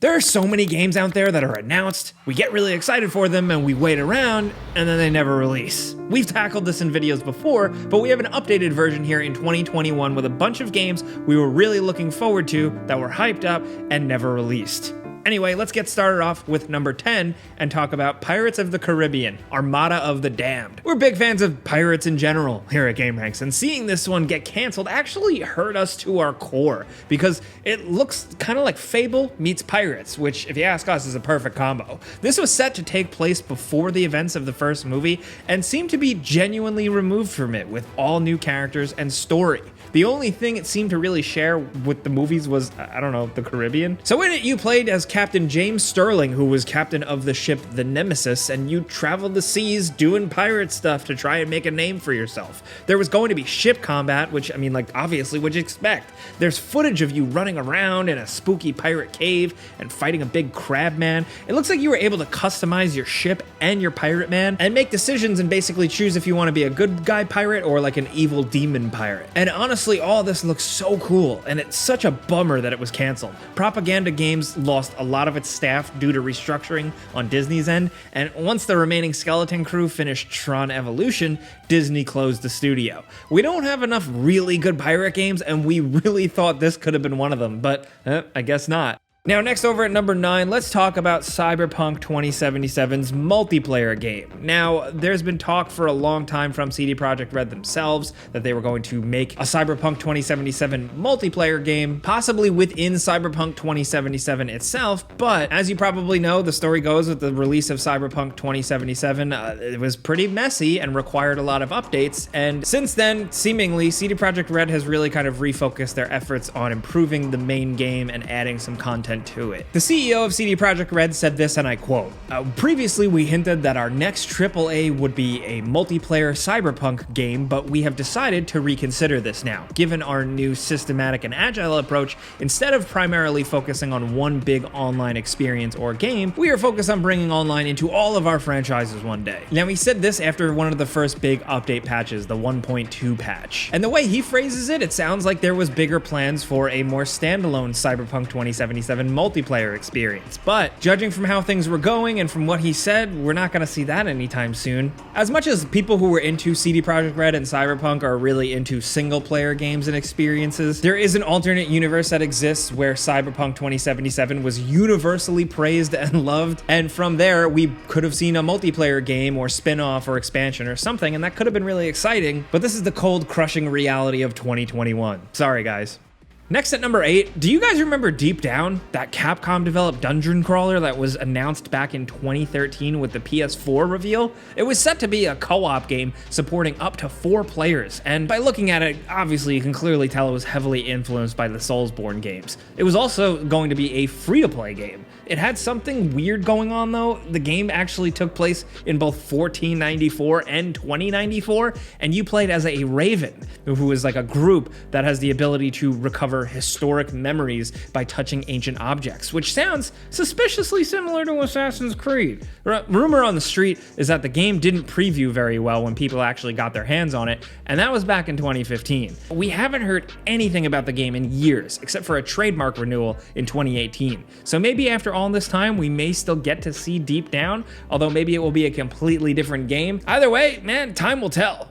There are so many games out there that are announced, we get really excited for them and we wait around, and then they never release. We've tackled this in videos before, but we have an updated version here in 2021 with a bunch of games we were really looking forward to that were hyped up and never released. Anyway, let's get started off with number 10 and talk about Pirates of the Caribbean, Armada of the Damned. We're big fans of pirates in general here at gameranx, and seeing this one get canceled actually hurt us to our core because it looks kind of like Fable meets Pirates, which, if you ask us, is a perfect combo. This was set to take place before the events of the first movie and seemed to be genuinely removed from it with all new characters and story. The only thing it seemed to really share with the movies was, I don't know, the Caribbean. So in it, you played as Captain James Sterling, who was captain of the ship the Nemesis, and you traveled the seas doing pirate stuff to try and make a name for yourself. There was going to be ship combat, which, I mean, like, obviously what you expect. There's footage of you running around in a spooky pirate cave and fighting a big crab man. It looks like you were able to customize your ship and your pirate man and make decisions and basically choose if you want to be a good guy pirate or like an evil demon pirate. And honestly, all this looks so cool, and it's such a bummer that it was canceled. Propaganda Games lost a lot of its staff due to restructuring on Disney's end, and once the remaining skeleton crew finished Tron Evolution, Disney closed the studio. We don't have enough really good pirate games, and we really thought this could have been one of them, but I guess not. Now, next over at number 9, let's talk about Cyberpunk 2077's multiplayer game. Now, there's been talk for a long time from CD Projekt Red themselves that they were going to make a Cyberpunk 2077 multiplayer game, possibly within Cyberpunk 2077 itself, but as you probably know, the story goes with the release of Cyberpunk 2077, it was pretty messy and required a lot of updates, and since then, seemingly, CD Projekt Red has really kind of refocused their efforts on improving the main game and adding some content to it. The CEO of CD Projekt Red said this, and I quote, "Previously we hinted that our next AAA would be a multiplayer Cyberpunk game, but we have decided to reconsider this now. Given our new systematic and agile approach, instead of primarily focusing on one big online experience or game, we are focused on bringing online into all of our franchises one day." Now, he said this after one of the first big update patches, the 1.2 patch. And the way he phrases it, it sounds like there was bigger plans for a more standalone Cyberpunk 2077 multiplayer experience, but judging from how things were going and from what he said, we're not going to see that anytime soon. As much as people who were into CD Projekt Red and Cyberpunk are really into single player games and experiences, there is an alternate universe that exists where Cyberpunk 2077 was universally praised and loved, and from there we could have seen a multiplayer game or spin-off or expansion or something, and that could have been really exciting, but this is the cold crushing reality of 2021. Sorry guys. Next at number 8, do you guys remember Deep Down, that Capcom developed dungeon crawler that was announced back in 2013 with the PS4 reveal? It was set to be a co-op game supporting up to 4 players, and by looking at it, obviously you can clearly tell it was heavily influenced by the Soulsborne games. It was also going to be a free-to-play game. It had something weird going on though. The game actually took place in both 1494 and 2094, and you played as a raven, who is like a group that has the ability to recover historic memories by touching ancient objects, which sounds suspiciously similar to Assassin's Creed. Rumor on the street is that the game didn't preview very well when people actually got their hands on it, and that was back in 2015. We haven't heard anything about the game in years, except for a trademark renewal in 2018. So maybe after all this time, we may still get to see Deep Down, although maybe it will be a completely different game. Either way, man, time will tell.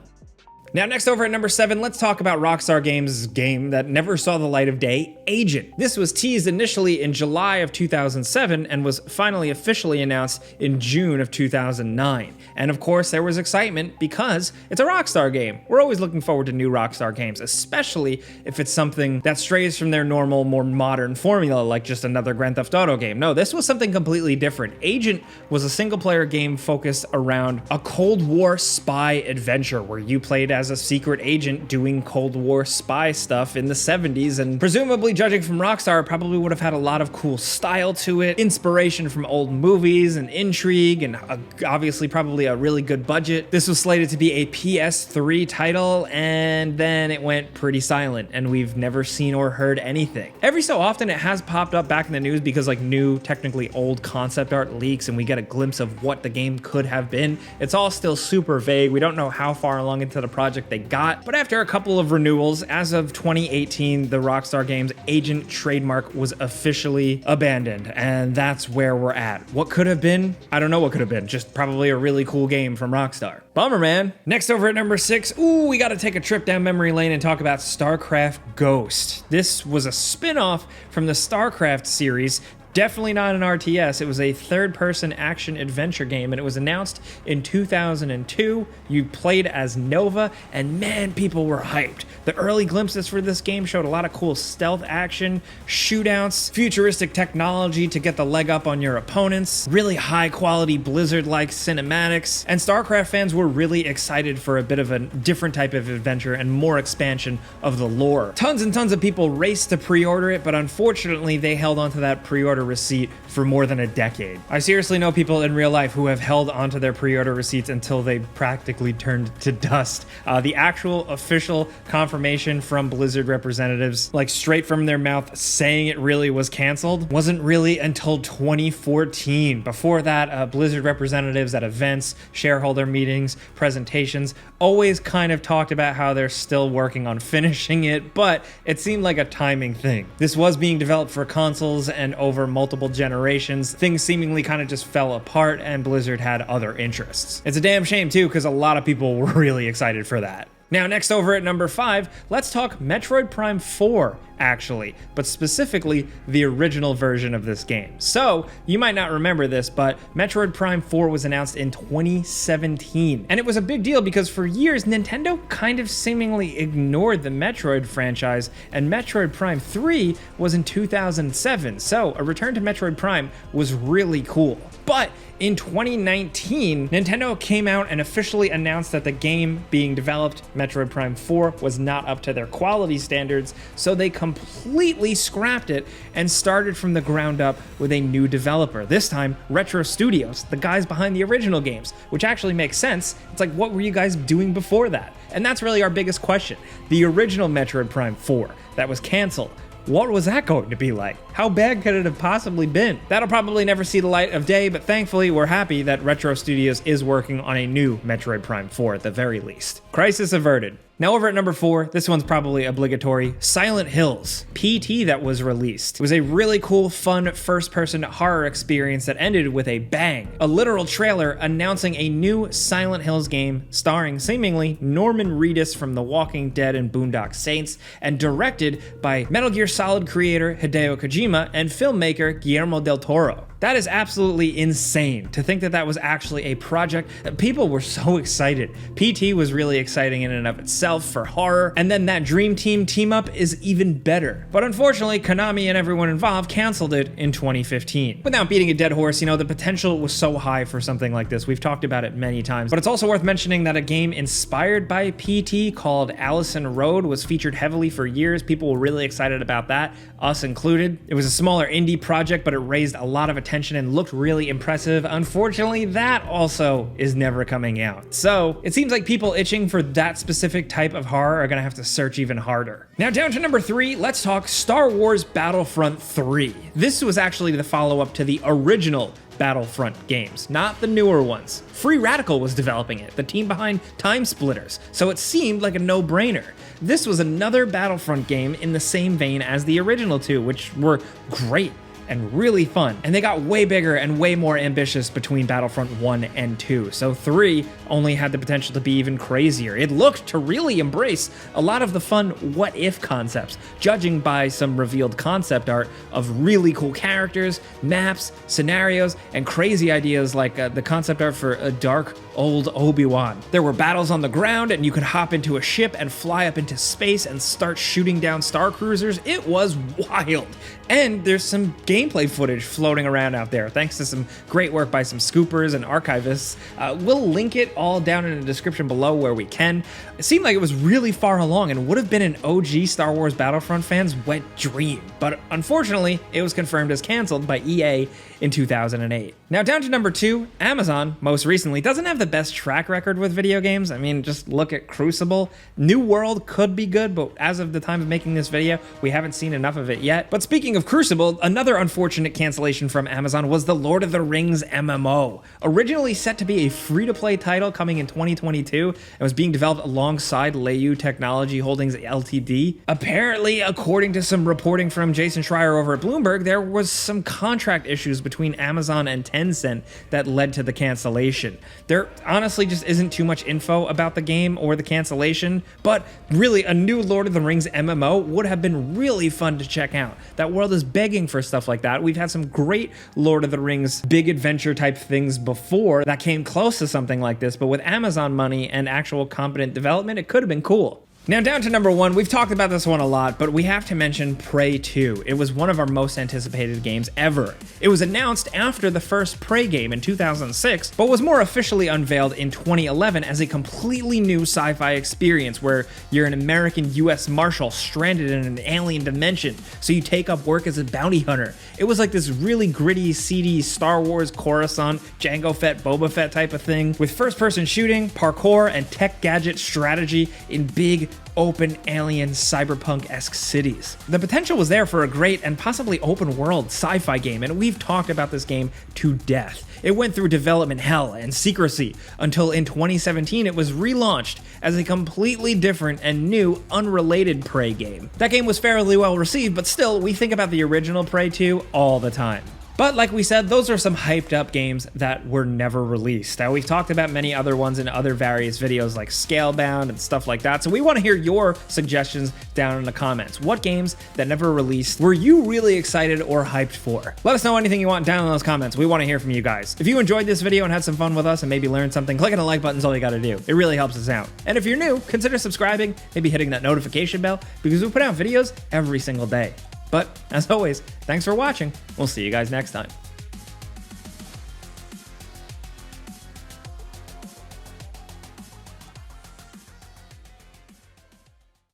Now, next over at number 7, let's talk about Rockstar Games' game that never saw the light of day, Agent. This was teased initially in July of 2007 and was finally officially announced in June of 2009. And of course, there was excitement because it's a Rockstar game. We're always looking forward to new Rockstar games, especially if it's something that strays from their normal, more modern formula, like just another Grand Theft Auto game. No, this was something completely different. Agent was a single-player game focused around a Cold War spy adventure where you played as a secret agent doing Cold War spy stuff in the 70s, and presumably, judging from Rockstar, it probably would have had a lot of cool style to it, inspiration from old movies and intrigue, and obviously probably a really good budget. This was slated to be a PS3 title, and then it went pretty silent, and we've never seen or heard anything. Every so often it has popped up back in the news because like new, technically old concept art leaks and we get a glimpse of what the game could have been. It's all still super vague. We don't know how far along into the project project they got. But after a couple of renewals, as of 2018, the Rockstar Games Agent trademark was officially abandoned, and that's where we're at. What could have been? I don't know what could have been, just probably a really cool game from Rockstar. Bummer, man. Next over at number 6, we gotta take a trip down memory lane and talk about Starcraft Ghost. This was a spin-off from the Starcraft series. Definitely not an RTS. It was a third-person action-adventure game, and it was announced in 2002. You played as Nova, and man, people were hyped. The early glimpses for this game showed a lot of cool stealth action, shootouts, futuristic technology to get the leg up on your opponents, really high-quality Blizzard-like cinematics, and StarCraft fans were really excited for a bit of a different type of adventure and more expansion of the lore. Tons and tons of people raced to pre-order it, but unfortunately, they held onto that pre-order receipt for more than a decade. I seriously know people in real life who have held onto their pre-order receipts until they practically turned to dust. The actual official confirmation from Blizzard representatives, like straight from their mouth saying it really was canceled, wasn't really until 2014. Before that, Blizzard representatives at events, shareholder meetings, presentations, always kind of talked about how they're still working on finishing it, but it seemed like a timing thing. This was being developed for consoles, and over multiple generations, things seemingly kind of just fell apart, and Blizzard had other interests. It's a damn shame too, because a lot of people were really excited for that. Now, next over at number 5, let's talk Metroid Prime 4, actually, but specifically the original version of this game. So, you might not remember this, but Metroid Prime 4 was announced in 2017, and it was a big deal because for years, Nintendo kind of seemingly ignored the Metroid franchise, and Metroid Prime 3 was in 2007, so a return to Metroid Prime was really cool. But in 2019, Nintendo came out and officially announced that the game being developed, Metroid Prime 4, was not up to their quality standards, so they completely scrapped it and started from the ground up with a new developer. This time, Retro Studios, the guys behind the original games, which actually makes sense. It's like, what were you guys doing before that? And that's really our biggest question. The original Metroid Prime 4 that was canceled, what was that going to be like? How bad could it have possibly been? That'll probably never see the light of day, but thankfully we're happy that Retro Studios is working on a new Metroid Prime 4 at the very least. Crisis averted. Now over at number 4, this one's probably obligatory, Silent Hills, PT that was released. It was a really cool, fun, first-person horror experience that ended with a bang. A literal trailer announcing a new Silent Hills game starring seemingly Norman Reedus from The Walking Dead and Boondock Saints, and directed by Metal Gear Solid creator Hideo Kojima and filmmaker Guillermo del Toro. That is absolutely insane to think that that was actually a project that people were so excited. PT was really exciting in and of itself for horror, and then that Dream Team team up is even better. But unfortunately, Konami and everyone involved canceled it in 2015. Without beating a dead horse, the potential was so high for something like this. We've talked about it many times, but it's also worth mentioning that a game inspired by PT called Allison Road was featured heavily for years. People were really excited about that, us included. It was a smaller indie project, but it raised a lot of attention and looked really impressive. Unfortunately, that also is never coming out. So it seems like people itching for that specific type of horror are gonna have to search even harder. Now down to number 3, let's talk Star Wars Battlefront 3. This was actually the follow-up to the original Battlefront games, not the newer ones. Free Radical was developing it, the team behind Time Splitters, so it seemed like a no-brainer. This was another Battlefront game in the same vein as the original two, which were great and really fun. And they got way bigger and way more ambitious between Battlefront 1 and 2. So 3 only had the potential to be even crazier. It looked to really embrace a lot of the fun what-if concepts, judging by some revealed concept art of really cool characters, maps, scenarios, and crazy ideas like the concept art for a dark old Obi-Wan. There were battles on the ground, and you could hop into a ship and fly up into space and start shooting down star cruisers. It was wild. And there's some gameplay footage floating around out there, thanks to some great work by some scoopers and archivists. We'll link it all down in the description below where we can. It seemed like it was really far along and would have been an OG Star Wars Battlefront fan's wet dream. But unfortunately, it was confirmed as canceled by EA in 2008. Now down to number 2, Amazon, most recently, doesn't have the best track record with video games. I mean, just look at Crucible. New World could be good, but as of the time of making this video, we haven't seen enough of it yet. But speaking of Crucible, another unfortunate cancellation from Amazon was the Lord of the Rings MMO. Originally set to be a free-to-play title coming in 2022, and was being developed alongside Leiyu Technology Holdings Ltd. Apparently, according to some reporting from Jason Schreier over at Bloomberg, there was some contract issues between Amazon and Tencent that led to the cancellation. There honestly just isn't too much info about the game or the cancellation, but really a new Lord of the Rings MMO would have been really fun to check out. That world is begging for stuff like that. We've had some great Lord of the Rings big adventure type things before that came close to something like this, but with Amazon money and actual competent development, it could have been cool. Now down to number 1, we've talked about this one a lot, but we have to mention Prey 2. It was one of our most anticipated games ever. It was announced after the first Prey game in 2006, but was more officially unveiled in 2011 as a completely new sci-fi experience where you're an American US Marshal stranded in an alien dimension, so you take up work as a bounty hunter. It was like this really gritty, seedy Star Wars Coruscant, Jango Fett, Boba Fett type of thing, with first-person shooting, parkour, and tech gadget strategy in big, open alien cyberpunk-esque cities. The potential was there for a great and possibly open world sci-fi game, and we've talked about this game to death. It went through development hell and secrecy until in 2017 it was relaunched as a completely different and new, unrelated Prey game. That game was fairly well received, but still, we think about the original Prey 2 all the time. But like we said, those are some hyped up games that were never released. Now, we've talked about many other ones in other various videos like Scalebound and stuff like that, so we want to hear your suggestions down in the comments. What games that never released were you really excited or hyped for? Let us know anything you want down in those comments. We want to hear from you guys. If you enjoyed this video and had some fun with us and maybe learned something, clicking the like button is all you got to do. It really helps us out. And if you're new, consider subscribing, maybe hitting that notification bell, because we put out videos every single day. But as always, thanks for watching. We'll see you guys next time.